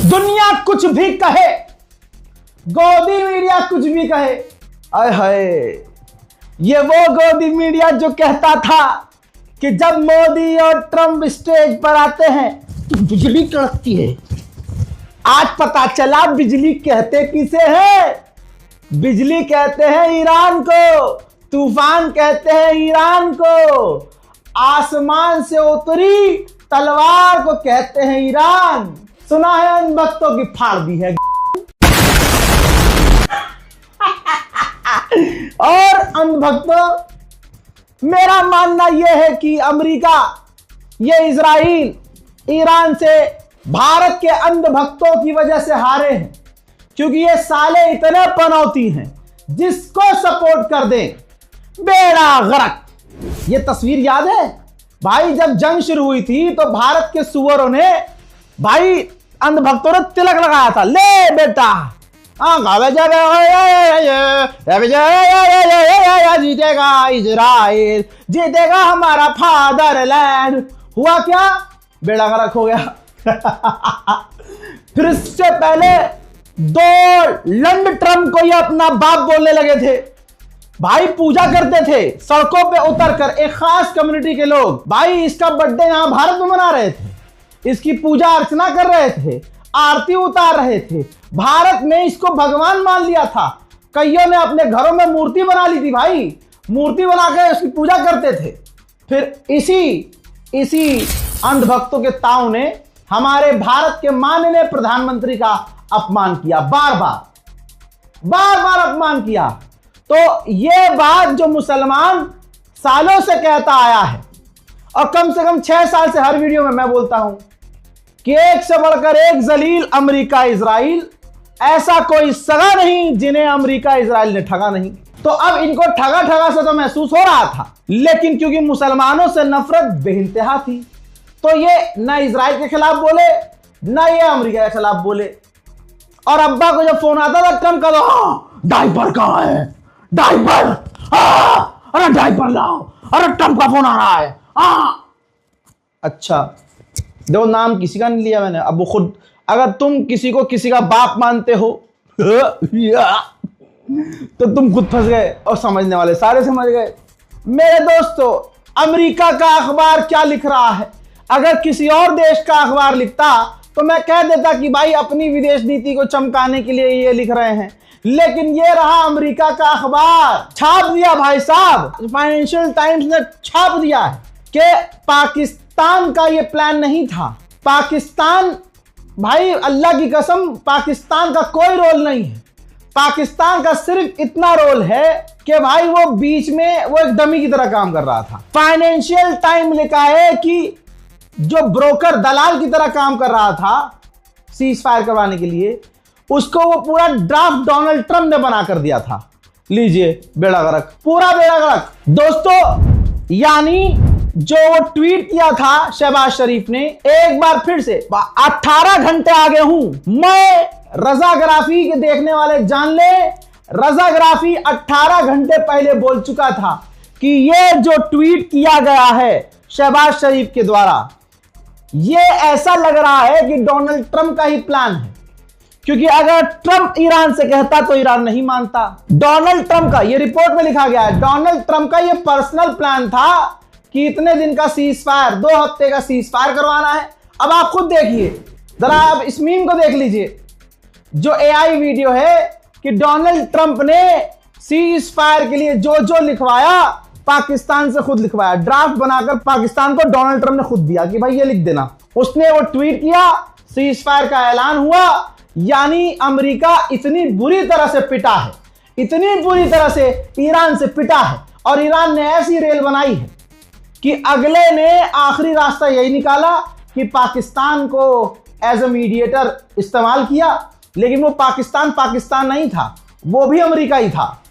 दुनिया कुछ भी कहे, गोदी मीडिया कुछ भी कहे, आय हाय, ये वो गोदी मीडिया जो कहता था कि जब मोदी और ट्रंप स्टेज पर आते हैं तो बिजली कड़कती है। आज पता चला बिजली कहते किसे हैं। बिजली कहते हैं ईरान को, तूफान कहते हैं ईरान को, आसमान से उतरी तलवार को कहते हैं ईरान। सुना है उन भक्तों की फाड़ दी है। और अंधभक्तों, मेरा मानना यह है कि अमेरिका, ये इजराइल, ईरान से भारत के अंधभक्तों की वजह से हारे हैं, क्योंकि ये साले इतने पनौती हैं, जिसको सपोर्ट कर दें बेड़ा गर्क। ये तस्वीर याद है भाई, जब जंग शुरू हुई थी तो भारत के सुअरों ने, भाई अंधभक्तों ने तिलक लगाया था, ले बेटा जीतेगा इजराइल, जीतेगा हमारा फादरलैंड। हुआ क्या? बेड़ा गर्क हो गया। फिर इससे पहले डोनाल्ड ट्रंप को ये अपना बाप बोलने लगे थे। भाई पूजा करते थे सड़कों पे उतरकर, एक खास कम्युनिटी के लोग, भाई इसका बर्थडे यहां भारत में मना रहे थे, इसकी पूजा अर्चना कर रहे थे, आरती उतार रहे थे। भारत में इसको भगवान मान लिया था। कईयों ने अपने घरों में मूर्ति बना ली थी, भाई मूर्ति बनाकर उसकी पूजा करते थे। फिर इसी अंधभक्तों के ताऊ ने हमारे भारत के माननीय प्रधानमंत्री का अपमान किया, बार बार अपमान किया। तो ये बात जो मुसलमान सालों से कहता आया है, और कम से कम 6 साल से हर वीडियो में मैं बोलता हूं कि एक से बढ़कर एक जलील अमेरिका इजराइल, ऐसा कोई सगा नहीं जिन्हें अमेरिका इजराइल ने ठगा नहीं। तो अब इनको ठगा से तो महसूस हो रहा था, लेकिन क्योंकि मुसलमानों से नफरत बेइंतहा थी, तो ये न इजराइल के खिलाफ बोले, न ये अमेरिका के खिलाफ बोले। और अब्बा को जब फोन आता था ट्रंप का, तो डायपर कहां है, डायपर, अरे डायपर लाओ, अरे ट्रंप का फोन आ रहा है। अच्छा देखो, नाम किसी का नहीं लिया मैंने। अब वो खुद, अगर तुम किसी को किसी का बाप मानते हो तो तुम खुद फंस गए, और समझने वाले सारे समझ गए। मेरे दोस्तों, अमेरिका का अखबार क्या लिख रहा है, अगर किसी और देश का अखबार लिखता तो मैं कह देता कि भाई अपनी विदेश नीति को चमकाने के लिए ये लिख रहे हैं, लेकिन ये रहा अमेरिका का अखबार, छाप दिया भाई साहब। फाइनेंशियल टाइम्स ने छाप दिया है कि पाकिस्तान का ये प्लान नहीं था। पाकिस्तान, भाई अल्लाह की कसम, पाकिस्तान का कोई रोल नहीं है। पाकिस्तान का सिर्फ इतना रोल है कि भाई वो बीच में वो एक डमी की तरह काम कर रहा था। फाइनेंशियल टाइम लिखा है कि जो ब्रोकर, दलाल की तरह काम कर रहा था सीज फायर करवाने के लिए, उसको वो पूरा ड्राफ्ट डोनाल्ड ट्रंप ने बना कर दिया था। लीजिए बेड़ा गर्क, पूरा बेड़ा गर्क दोस्तों। यानी जो वो ट्वीट किया था शहबाज शरीफ ने, एक बार फिर से 18 घंटे आगे हूं मैं, रजाग्राफी के देखने वाले जान ले, रजाग्राफी 18 घंटे पहले बोल चुका था कि ये जो ट्वीट किया गया है शहबाज शरीफ के द्वारा, ये ऐसा लग रहा है कि डोनाल्ड ट्रंप का ही प्लान है। क्योंकि अगर ट्रंप ईरान से कहता तो ईरान नहीं मानता। डोनाल्ड ट्रंप का, ये रिपोर्ट में लिखा गया है, डोनाल्ड ट्रंप का ये पर्सनल प्लान था कि इतने दिन का सीज फायर, 2 हफ्ते का सीज फायर करवाना है। अब आप खुद देखिए, जरा आप इस मीम को देख लीजिए, जो एआई वीडियो है कि डोनाल्ड ट्रंप ने सीज फायर के लिए जो जो लिखवाया, पाकिस्तान से खुद लिखवाया, ड्राफ्ट बनाकर पाकिस्तान को डोनाल्ड ट्रंप ने खुद दिया कि भाई ये लिख देना। उसने वो ट्वीट किया, सीज फायर का ऐलान हुआ। यानी अमेरिका इतनी बुरी तरह से पिटा है, इतनी बुरी तरह से ईरान से पिटा है, और ईरान ने ऐसी रेल बनाई है कि अगले ने आखिरी रास्ता यही निकाला कि पाकिस्तान को एज ए मीडिएटर इस्तेमाल किया। लेकिन वो पाकिस्तान नहीं था, वो भी अमेरिका ही था।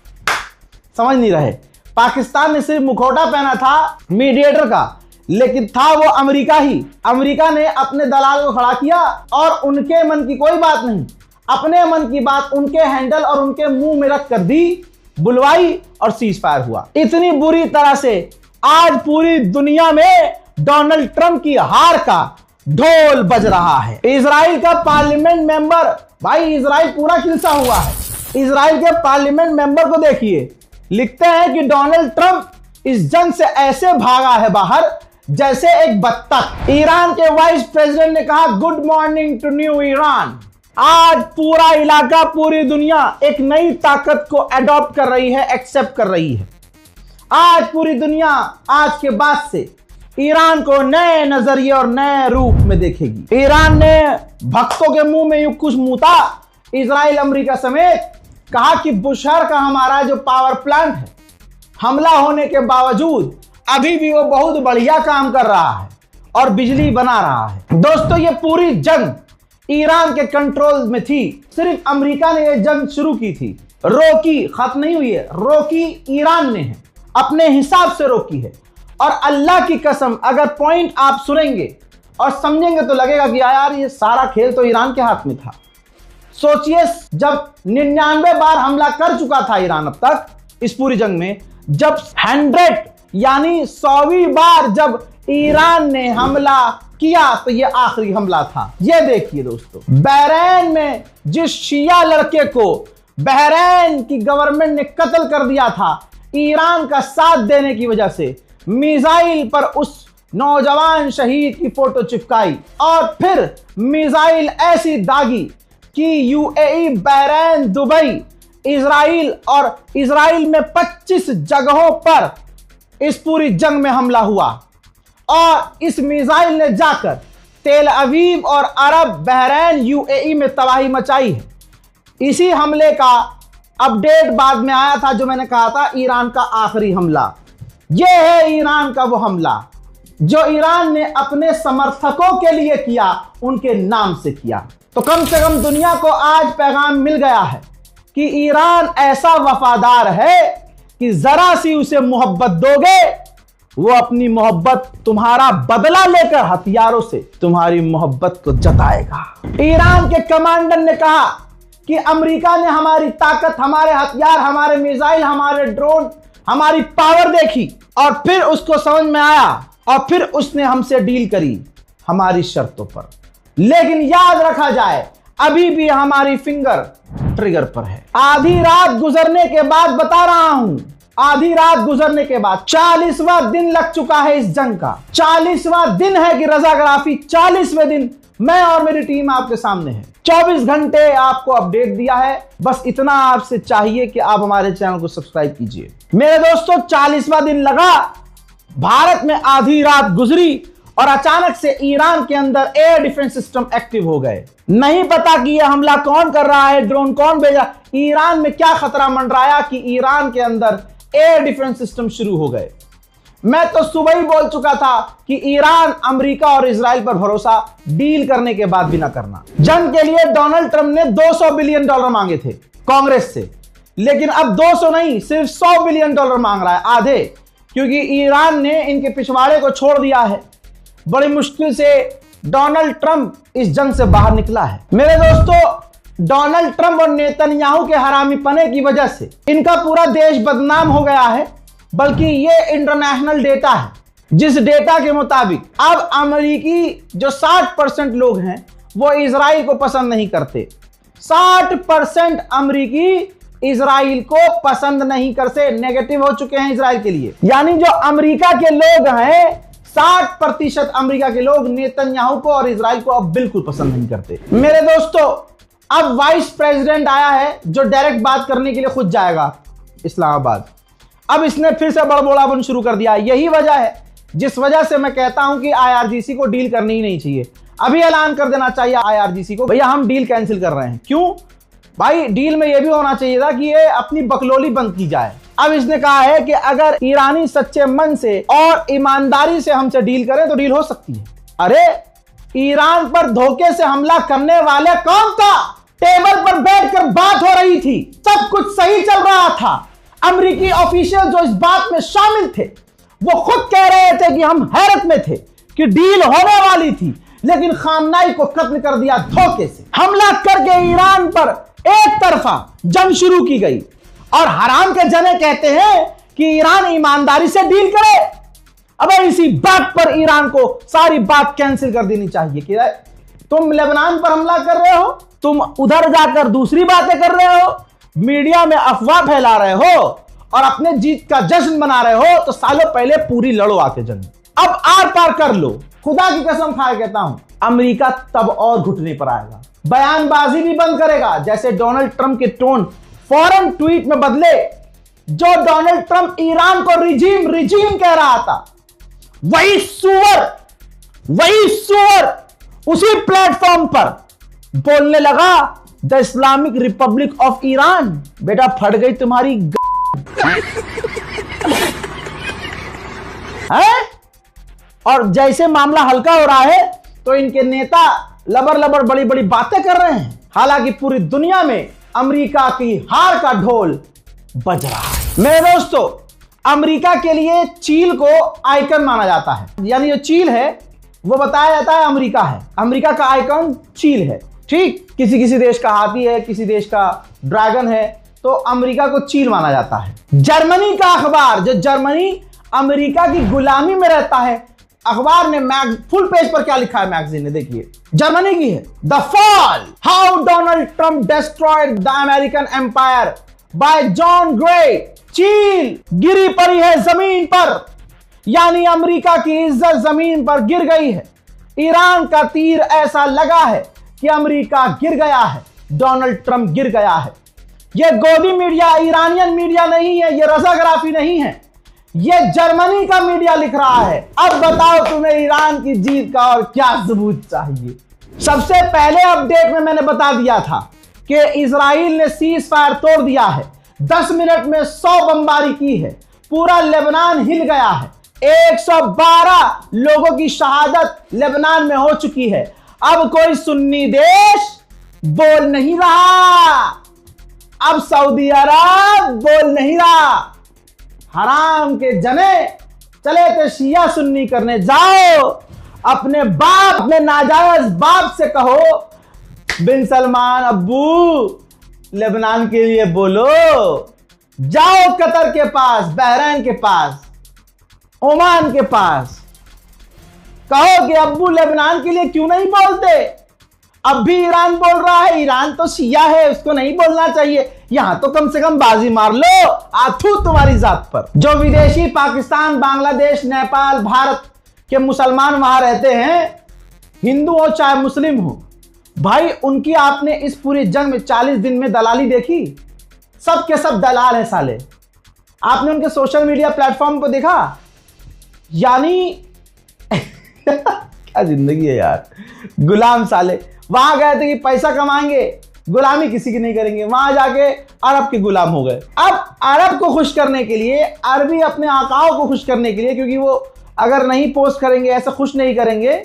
समझ नहीं रहे, पाकिस्तान ने सिर्फ मुखौटा पहना था मीडिएटर का, लेकिन था वो अमेरिका ही। अमेरिका ने अपने दलाल को खड़ा किया, और उनके मन की कोई बात नहीं, अपने मन की बात उनके हैंडल और उनके मुंह में रख कर दी, बुलवाई, और सीज फायर हुआ। इतनी बुरी तरह से आज पूरी दुनिया में डोनाल्ड ट्रंप की हार का, ढोल बज रहा है। इजराइल का पार्लियामेंट मेंबर, भाई इजराइल पूरा खिलसा हुआ है। इजराइल के पार्लियामेंट मेंबर को देखिए, लिखते हैं कि डोनाल्ड ट्रंप इस जंग से ऐसे भागा है बाहर जैसे एक बत्तख। ईरान के वाइस प्रेसिडेंट ने कहा good morning to new Iran. आज पूरा इलाका, पूरी दुनिया एक नई ताकत को अडॉप्ट कर रही है, एक्सेप्ट कर रही है। आज पूरी दुनिया आज के बाद से ईरान को नए नजरिए और नए रूप में देखेगी। ईरान ने भक्तों के मुंह में यूं कुछ मूता, इजराइल अमेरिका समेत, कहा कि बुशहर का हमारा जो पावर प्लांट है, हमला होने के बावजूद अभी भी वो बहुत बढ़िया काम कर रहा है और बिजली बना रहा है। दोस्तों, ये पूरी जंग ईरान के कंट्रोल में थी। सिर्फ अमेरिका ने यह जंग शुरू की थी, रोकी, खत्म नहीं हुई है, रोकी ईरान ने है, अपने हिसाब से रोकी है। और अल्लाह की कसम, अगर पॉइंट आप सुनेंगे और समझेंगे तो लगेगा कि यार ये सारा खेल तो ईरान के हाथ में था। सोचिए, जब 99 बार हमला कर चुका था ईरान अब तक इस पूरी जंग में, जब 100 यानी 100वीं बार जब ईरान ने हमला किया तो ये आखिरी हमला था। ये देखिए दोस्तों, बहरीन में जिस शिया लड़के को बहरीन की गवर्नमेंट ने कत्ल कर दिया था ईरान का साथ देने की वजह से, मिसाइल पर उस नौजवान शहीद की फोटो चिपकाई और फिर मिसाइल ऐसी दागी कि यूएई, बहरीन, दुबई, इजराइल और इजराइल में 25 जगहों पर इस पूरी जंग में हमला हुआ। और इस मिसाइल ने जाकर तेल अवीव और अरब, बहरीन, यूएई में तबाही मचाई है। इसी हमले का अपडेट बाद में आया था जो मैंने कहा था ईरान का आखिरी हमला। यह है ईरान का वो हमला जो ईरान ने अपने समर्थकों के लिए किया, उनके नाम से किया। तो कम से कम दुनिया को आज पैगाम मिल गया है कि ईरान ऐसा वफादार है कि जरा सी उसे मोहब्बत दोगे, वो अपनी मोहब्बत, तुम्हारा बदला लेकर हथियारों से तुम्हारी मोहब्बत को जताएगा। ईरान के कमांडर ने कहा कि अमेरिका ने हमारी ताकत, हमारे हथियार, हमारे मिसाइल, हमारे ड्रोन, हमारी पावर देखी और फिर उसको समझ में आया और फिर उसने हमसे डील करी हमारी शर्तों पर। लेकिन याद रखा जाए, अभी भी हमारी फिंगर ट्रिगर पर है। आधी रात गुजरने के बाद, बता रहा हूं, आधी रात गुजरने के बाद 40वां दिन लग चुका है इस जंग का। 40वां दिन है कि रजा गराफी, 40वें दिन मैं और मेरी टीम आपके सामने है। 24 घंटे आपको अपडेट दिया है। बस इतना आपसे चाहिए कि आप हमारे चैनल को सब्सक्राइब कीजिए। मेरे दोस्तों, 40वां दिन लगा, भारत में आधी रात गुजरी और अचानक से ईरान के अंदर एयर डिफेंस सिस्टम एक्टिव हो गए। नहीं पता कि यह हमला कौन कर रहा है, ड्रोन कौन भेजा, ईरान में क्या खतरा मंडराया कि ईरान के अंदर एयर डिफेंस सिस्टम शुरू हो गए। मैं तो सुबह ही बोल चुका था कि ईरान, अमेरिका और इजराइल पर भरोसा डील करने के बाद भी ना करना। जंग के लिए डोनाल्ड ट्रंप ने $200 बिलियन मांगे थे कांग्रेस से, लेकिन अब 200 नहीं, सिर्फ $100 बिलियन मांग रहा है, आधे, क्योंकि ईरान ने इनके पिछवाड़े को छोड़ दिया है। बड़ी मुश्किल से डोनाल्ड ट्रंप इस जंग से बाहर निकला है। मेरे दोस्तों, डोनाल्ड ट्रंप और नेतन्याहू के हरामीपने की वजह से इनका पूरा देश बदनाम हो गया है। बल्कि ये इंटरनेशनल डेटा है, जिस डेटा के मुताबिक अब अमेरिकी जो 60% लोग हैं वो इजराइल को पसंद नहीं करते। 60% अमेरिकी इजराइल को पसंद नहीं करते, नेगेटिव हो चुके हैं इजराइल के लिए। यानी जो अमेरिका के लोग हैं, 60% अमेरिका के लोग नेतन्याहू को और इजराइल को अब बिल्कुल पसंद नहीं करते। मेरे दोस्तों, अब वाइस प्रेसिडेंट आया है जो डायरेक्ट बात करने के लिए खुद जाएगा इस्लामाबाद। अब इसने फिर से बड़बोलापन शुरू कर दिया। यही वजह है जिस वजह से मैं कहता हूं कि आईआरजीसी को डील करनी ही नहीं चाहिए। अभी ऐलान कर देना चाहिए आईआरजीसी को, भैया हम डील कैंसिल कर रहे हैं। क्यों भाई? डील में यह भी होना चाहिए था कि ये अपनी बकलोली बंद की जाए। अब इसने कहा है कि अगर ईरानी सच्चे मन से और ईमानदारी से हमसे डील करें तो डील हो सकती है। अरे ईरान पर धोखे से हमला करने वाले कौन था? टेबल पर बैठकर बात हो रही थी, सब कुछ सही चल रहा था। अमेरिकी ऑफिशियल जो इस बात में शामिल थे वो खुद कह रहे थे कि हम हैरत में थे कि डील होने वाली थी, लेकिन खामनाई को कत्ल कर दिया धोखे से। हमला करके ईरान पर एक तरफा जंग शुरू की गई और हराम के जने कहते हैं कि ईरान ईमानदारी से डील करे। अब इसी बात पर ईरान को सारी बात कैंसिल कर देनी चाहिए कि तुम लेबनान पर हमला कर रहे हो, तुम उधर जाकर दूसरी बातें कर रहे हो, मीडिया में अफवाह फैला रहे हो और अपने जीत का जश्न मना रहे हो, तो सालों पहले पूरी लड़ो आके जंग, अब आर पार कर लो। खुदा की कसम खा कहता हूं, अमेरिका तब और घुटने पर आएगा, बयानबाजी भी बंद करेगा। जैसे डोनाल्ड ट्रंप के टोन फौरन ट्वीट में बदले, जो डोनाल्ड ट्रंप ईरान को रिजीम कह रहा था, वही सुअर उसी प्लेटफॉर्म पर बोलने लगा the Islamic Republic of Iran. बेटा फट गई तुम्हारी है? और जैसे मामला हल्का हो रहा है तो इनके नेता लबर बड़ी बड़ी बातें कर रहे हैं। हालांकि पूरी दुनिया में अमेरिका की हार का ढोल बज रहा है। मेरे दोस्तों, अमेरिका के लिए चील को आइकन माना जाता है, यानी जो चील है वो बताया जाता है अमेरिका है, अमेरिका का आइकन चील है। ठीक, किसी देश का हाथी है, किसी देश का ड्रैगन है, तो अमेरिका को चील माना जाता है। जर्मनी का अखबार, जो जर्मनी अमेरिका की गुलामी में रहता है, अखबार ने फुल पेज पर क्या लिखा है, मैगजीन ने, देखिए, जर्मनी की है, the fall how Donald Trump destroyed the American empire by John Gray. चील गिरी पड़ी है जमीन पर, यानी अमेरिका की इज्जत जमीन पर गिर गई है। ईरान का तीर ऐसा लगा है कि अमेरिका गिर गया है, डोनाल्ड ट्रंप गिर गया है। यह गोदी मीडिया, ईरानियन मीडिया नहीं है, यह रजाग्राफी नहीं है, यह जर्मनी का मीडिया लिख रहा है। अब बताओ तुम्हें ईरान की जीत का और क्या सबूत चाहिए। सबसे पहले अपडेट में मैंने बता दिया था कि इजराइल ने सीज फायर तोड़ दिया है, 10 मिनट में 100 बमबारी की है, पूरा लेबनान हिल गया है, 112 लोगों की शहादत लेबनान में हो चुकी है। अब कोई सुन्नी देश बोल नहीं रहा, अब सऊदी अरब बोल नहीं रहा। हराम के जने चले थे शिया सुन्नी करने, जाओ अपने बाप, अपने नाजायज बाप से कहो, बिन सलमान अब्बू लेबनान के लिए बोलो, जाओ कतर के पास, बहरीन के पास, ओमान के पास, कहो कि अब्बू लेबनान के लिए क्यों नहीं बोलते। अब भी ईरान बोल रहा है, ईरान तो शिया है, उसको नहीं बोलना चाहिए, यहां तो कम से कम बाजी मार लो, आथू तुम्हारी जात पर। जो विदेशी पाकिस्तान, बांग्लादेश, नेपाल, भारत के मुसलमान वहां रहते हैं, हिंदू हो चाहे मुस्लिम हो, भाई उनकी आपने इस पूरी जंग में 40 दिन में दलाली देखी? सब के सब दलाल हैं साले। आपने उनके सोशल मीडिया प्लेटफॉर्म को देखा? यानी क्या जिंदगी है यार, गुलाम साले। वहां गए थे कि पैसा कमाएंगे, गुलामी किसी की नहीं करेंगे, वहां जाके अरब के गुलाम हो गए। अब अरब को खुश करने के लिए, अरबी अपने आकाओं को खुश करने के लिए, क्योंकि वो अगर नहीं पोस्ट करेंगे, ऐसा खुश नहीं करेंगे,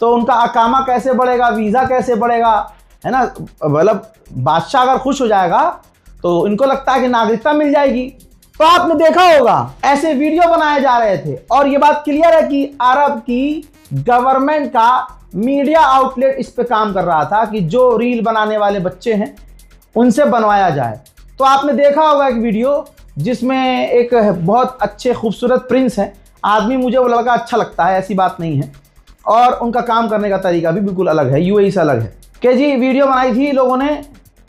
तो उनका अकामा कैसे बढ़ेगा, वीजा कैसे बढ़ेगा, है ना। मतलब बादशाह अगर खुश हो जाएगा तो इनको लगता है कि नागरिकता मिल जाएगी। तो आपने देखा होगा ऐसे वीडियो बनाए जा रहे थे, और ये बात क्लियर है कि अरब की गवर्नमेंट का मीडिया आउटलेट इस पे काम कर रहा था कि जो रील बनाने वाले बच्चे हैं उनसे बनवाया जाए। तो आपने देखा होगा एक वीडियो जिसमें एक बहुत अच्छे खूबसूरत प्रिंस हैं, आदमी, मुझे वो लड़का अच्छा लगता है, ऐसी बात नहीं है, और उनका काम करने का तरीका भी बिल्कुल अलग है, यूएई से अलग है। कि जी वीडियो बनाई थी लोगों ने,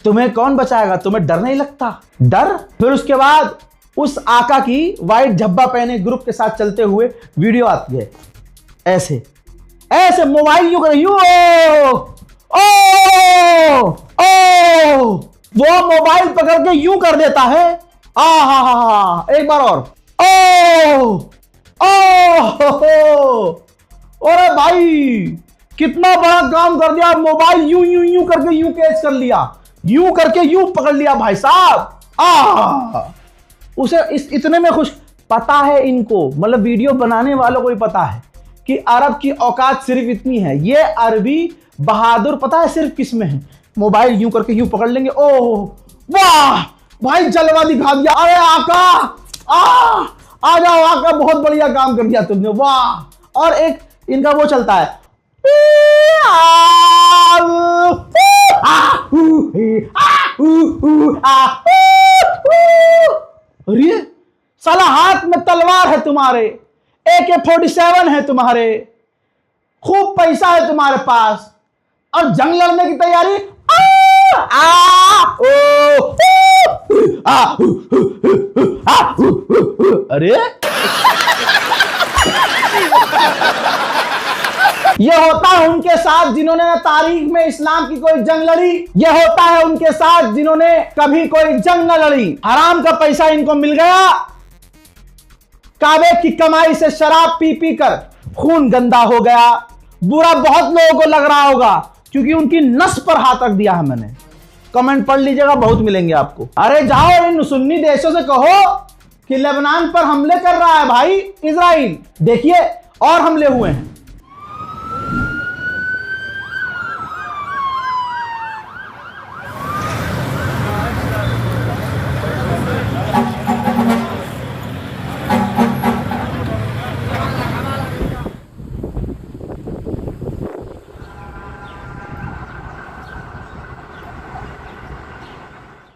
तुम्हें कौन बचाएगा, तुम्हें डर नहीं लगता, डर। फिर उसके बाद उस आका की वाइट झब्बा पहने ग्रुप के साथ चलते हुए वीडियो आती है, ऐसे ऐसे मोबाइल यूं कर, यू वो मोबाइल पकड़ के यूं कर देता है, हा, एक बार और, अरे भाई कितना बड़ा काम कर दिया, मोबाइल यूं यूं यूं करके यूं कैच कर लिया, यूं करके यूं पकड़ लिया भाई साहब। उसे इतने में खुश, पता है इनको, मतलब वीडियो बनाने वालों को ही पता है कि अरब की औकात सिर्फ इतनी है। ये अरबी बहादुर पता है सिर्फ किस में है, मोबाइल यूं करके यूं पकड़ लेंगे, ओह वाह भाई जलवा दिखा दिया, अरे आका आ जाओ आका, बहुत बढ़िया काम कर दिया तुमने, वाह। और एक इनका वो चलता है, अरे साला हाथ में तलवार है तुम्हारे, AK-47 है तुम्हारे, खूब पैसा है तुम्हारे पास, और जंग लड़ने की तैयारी। अरे ये होता है उनके साथ जिन्होंने ना तारीख में इस्लाम की कोई जंग लड़ी, ये होता है उनके साथ जिन्होंने कभी कोई जंग न लड़ी। हराम का पैसा इनको मिल गया, काबे की कमाई से शराब पी पी कर खून गंदा हो गया। बुरा बहुत लोगों को लग रहा होगा क्योंकि उनकी नस पर हाथ रख दिया है मैंने। कमेंट पढ़ लीजिएगा, बहुत मिलेंगे आपको। अरे जाओ इन सुन्नी देशों से कहो कि लेबनान पर हमले कर रहा है भाई इजराइल, देखिए और हमले हुए हैं।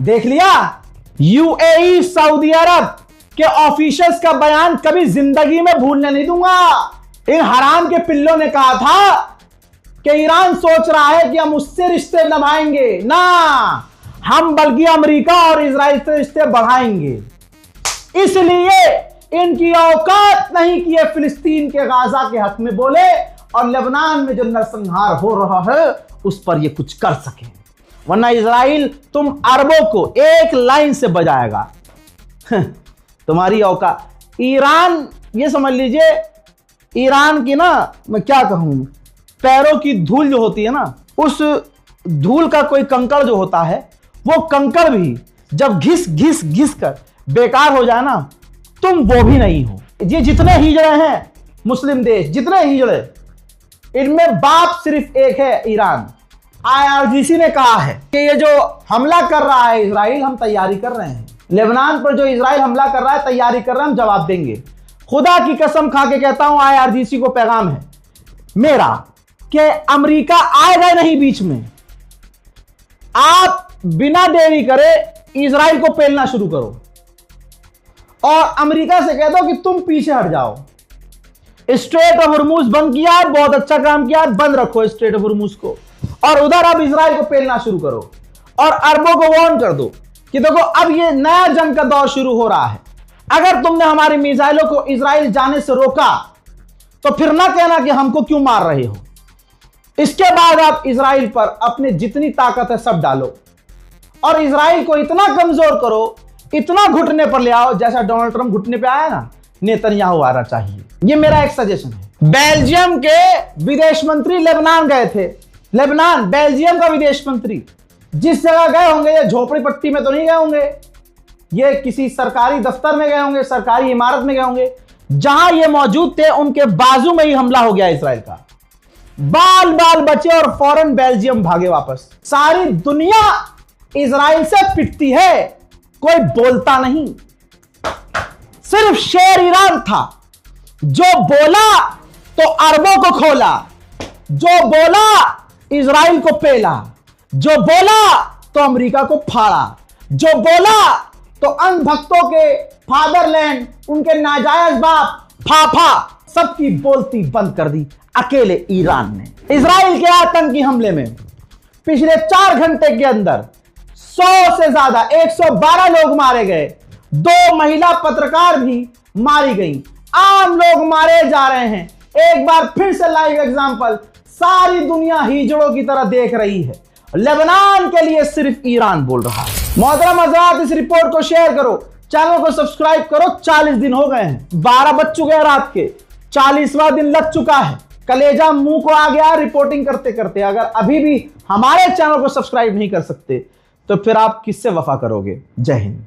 देख लिया, यूएई सऊदी अरब के ऑफिशियल्स का बयान कभी जिंदगी में भूलने नहीं दूंगा। इन हराम के पिल्लों ने कहा था कि ईरान सोच रहा है कि हम उससे रिश्ते निभाएंगे, ना, हम बल्कि अमेरिका और इजराइल से रिश्ते बढ़ाएंगे। इसलिए इनकी औकात नहीं कि ये फिलिस्तीन के गाजा के हक में बोले और लेबनान में जो नरसंहार हो रहा है उस पर ये कुछ कर सके, वरना इजराइल तुम अरबों को एक लाइन से बजाएगा। तुम्हारी औकात। ईरान, ये समझ लीजिए, ईरान की ना, मैं क्या कहूं, पैरों की धूल जो होती है ना, उस धूल का कोई कंकड़ जो होता है, वो कंकड़ भी जब घिस घिस घिस कर बेकार हो जाए ना, तुम वो भी नहीं हो। ये जितने हिजड़े हैं मुस्लिम देश, जितने हिजड़े, इनमें बाप सिर्फ एक है, ईरान। IRGC ने कहा है कि ये जो हमला कर रहा है इजराइल, हम तैयारी कर रहे हैं। लेबनान पर जो इजराइल हमला कर रहा है, तैयारी कर रहे हैं, हम जवाब देंगे। खुदा की कसम खा के कहता हूं, IRGC को पैगाम है मेरा कि अमेरिका आएगा नहीं बीच में। आप बिना देरी करे इजराइल को पेलना शुरू करो और अमेरिका से कह दो कि तुम पीछे हट जाओ। स्ट्रेट ऑफ हॉर्मुज बंद किया, बहुत अच्छा काम किया, बंद रखो स्ट्रेट ऑफ हॉर्मुज को, और उधर अब इजराइल को पेलना शुरू करो और अरबों को वार्न कर दो कि देखो अब ये नया जंग का दौर शुरू हो रहा है। अगर तुमने हमारी मिसाइलों को इजराइल जाने से रोका तो फिर ना कहना कि हमको क्यों मार रहे हो। इसके बाद आप इजराइल पर अपनी जितनी ताकत है सब डालो और इजराइल को इतना कमजोर करो, इतना घुटने पर ले आओ जैसा डोनाल्ड ट्रंप घुटने पे आया ना, नेतन्याहू आना चाहिए। ये मेरा एक सजेशन है। बेल्जियम के विदेश मंत्री लेबनान गए थे। लेबनान, बेल्जियम का विदेश मंत्री। जिस जगह गए होंगे, ये झोपड़ी पट्टी में तो नहीं गए होंगे, ये किसी सरकारी दफ्तर में गए होंगे, सरकारी इमारत में गए होंगे। जहां ये मौजूद थे उनके बाजू में ही हमला हो गया इजराइल का। बाल बाल बचे और फौरन बेल्जियम भागे वापस। सारी दुनिया इजराइल से पिटती है, कोई बोलता नहीं। सिर्फ शेर ईरान था जो बोला तो अरबों को खोला, जो बोला इजराइल को पेला, जो बोला तो अमेरिका को फाड़ा, जो बोला तो अंधभक्तों के फादरलैंड, उनके नाजायज बाप फाफा, सबकी बोलती बंद कर दी अकेले ईरान ने। इजराइल के आतंकी हमले में पिछले 4 घंटे के अंदर 100 से ज्यादा 112 लोग मारे गए, 2 महिला पत्रकार भी मारी गई, आम लोग मारे जा रहे हैं। एक बार फिर से लाइव एग्जांपल सारी दुनिया हिजड़ों की तरह देख रही है। लेबनान के लिए सिर्फ ईरान बोल रहा है। मोहतरम हज़रात, इस रिपोर्ट को शेयर करो, चैनल को सब्सक्राइब करो। 40 दिन हो गए हैं, 12 बज चुके हैं रात के, 40वां दिन लग चुका है, कलेजा मुंह को आ गया रिपोर्टिंग करते करते। अगर अभी भी हमारे चैनल को सब्सक्राइब नहीं कर सकते तो फिर आप किससे वफा करोगे। जय हिंद।